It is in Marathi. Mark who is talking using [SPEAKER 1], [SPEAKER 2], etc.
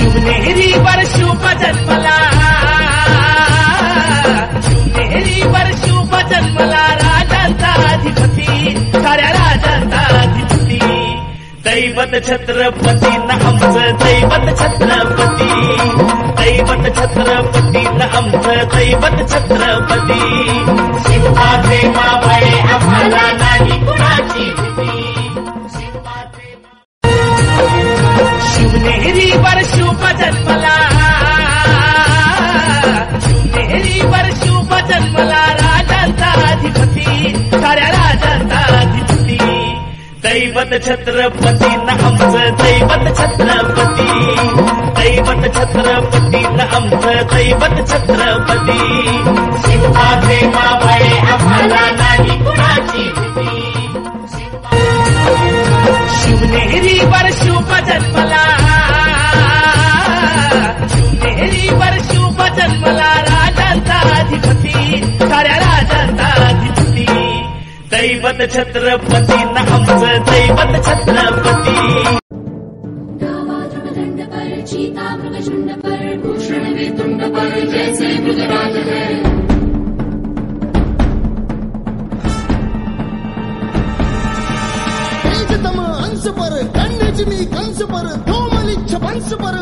[SPEAKER 1] शिवनेरीवर शुभ जन्मला, शिवनेरीवर शुभ जन्मला राजांचा अधिपती, साऱ्या राजांचा अधिपती. दैवत छत्रपती न आमचं दैवत छत्रपती, दैवत छत्रपती न आमचं दैवत छत्रपती. शिवबाचे मावळे आम्हाला नाही कुणाची भीती. शिवनेरीवर शुभ जन्मला, शिवनेरीवर शुभ जन्मला राजांचा अधिपती, साऱ्या राजांचा अधिपती. दैवत छत्रपती न आमचं दैवत छत्रपती, दैवत छत्रपती न आमचं दैवत छत्रपती. शिवबाचे मावळे आम्हाला नाही कुणाची भीती. शिवनेरीवर शुभ जन्मला, शिवनेरीवर शुभ जन्मला राजांचा अधिपती, साऱ्या राजांचा अधिपती. दैवत छत्रपती न आमचं दैवत छत्रपती.
[SPEAKER 2] दंड पर चीता मृगशुंड पर भूषण वेतुंड पर जैसे मृगराज है.
[SPEAKER 3] तेजतम अंश पर कन्यजनी कंस पर धूमलिच्छ वंश पर